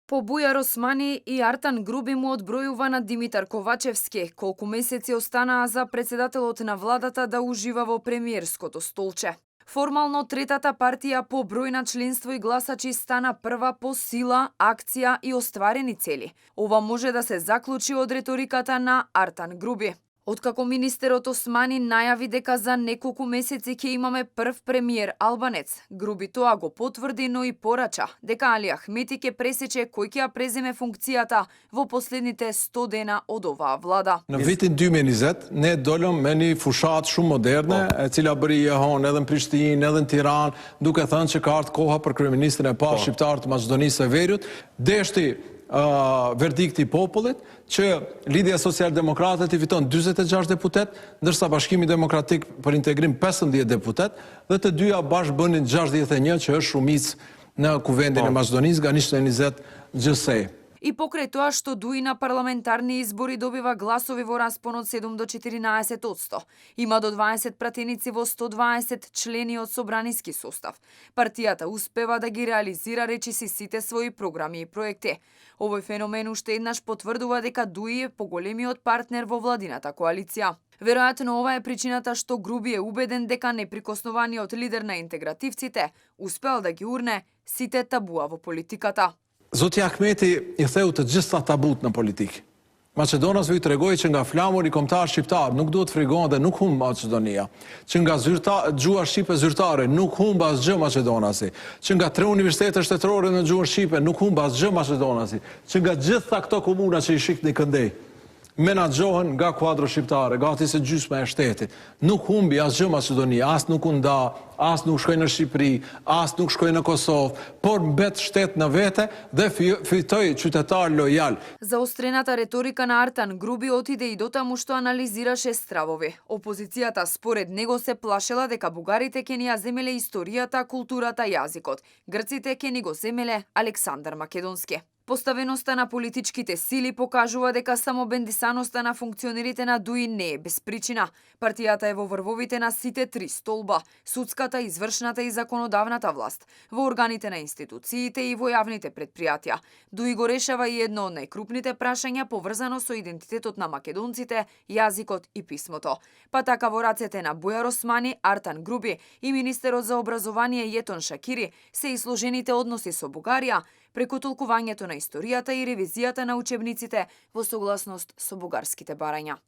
По Бујар Османи и Артан Груби му одбројува на Димитар Ковачевски, колку месеци останаа за председателот на владата да ужива во премиерското столче. Формално третата партија по број на членство и гласачи стана прва по сила, акција и остварени цели. Ова може да се заклучи од реториката на Артан Груби. Откако министерот Османи најави дека за неколку месеци ќе имаме прв премиер албанец, Груби тоа го потврди, но и порача дека Али Ахмети ќе пресече кој ќе ја преземе функцијата во последните 100 дена од оваа влада. Në vitin 2020 ne dolëm me një fushat shumë moderne, e cila bëri jehon edhe në Prishtinë, edhe në Tiranë, duke thënë që ka ardhur koha për kryeministrin e parë shqiptar të Maqedonisë së Veriut. Deshti verdikti i popullit që Lidhja Social-Demokratet i fiton 46 deputet, ndërsa Bashkimi Demokratik për Integrim 15 deputet, dhe të dyja bashkë bënin 61 që është shumicë në Kuvendin e Maqedonisë nga 120 gjësej. И покрај тоа што Дуи на парламентарни избори добива гласови во распон од 7 до 14%. Има до 20 пратеници во 120 члени од собраниски состав. Партијата успева да ги реализира речиси сите своји програми и проекти. Овој феномен уште еднаш потврдува дека Дуи е поголемиот партнер во владината коалиција. Веројатно ова е причината што Груби е убеден дека неприкоснуваниот лидер на интегративците успеал да ги урне сите табуа во политиката. Zoti Ahmeti I theu të gjitha tabut në politikë. Maqedonasve I tregoj që nga flamuri kombëtar shqiptar nuk duhet frigon dhe nuk humb Maqedonia. Që nga gjua shqipe zyrtare nuk humb asgjë Maqedonasi. Që nga 3 universitete shtetërore në gjuhën shqipe nuk humb asgjë Maqedonasi. Që nga gjitha këto komuna që I shikni këndej menaxhohen nga kuadro shqiptare, gati se gjysma e shtetit. Nuk humbi asgjë Maqedonia, as nuk u nda, as nuk shkoi në Shqipëri, as nuk shkoi në Kosovë, por mbet shtet në vete dhe fitoi qytetar lojal. Заострената реторика на Артан Груби отиде и дотаму што анализираше стравови. Опозицијата според него се плашела дека бугарите ќе ни ја земеле историјата, културата, јазикот. Грците ќе ни го земеле Александар Македонски. Поставеноста на политичките сили покажува дека само бендисаноста на функционерите на Дуи не е без причина. Партијата е во врвовите на сите 3 столба – судската, извршната и законодавната власт, во органите на институциите и во јавните предпријатија. Дуи го решава и едно од најкрупните прашања поврзано со идентитетот на македонците, јазикот и писмото. Па така во рацете на Бујар Османи, Артан Груби и министерот за образование Јетон Шакири се и сложените односи со Бугарија, преку толкувањето на историјата и ревизијата на учебниците во согласност со бугарските барања.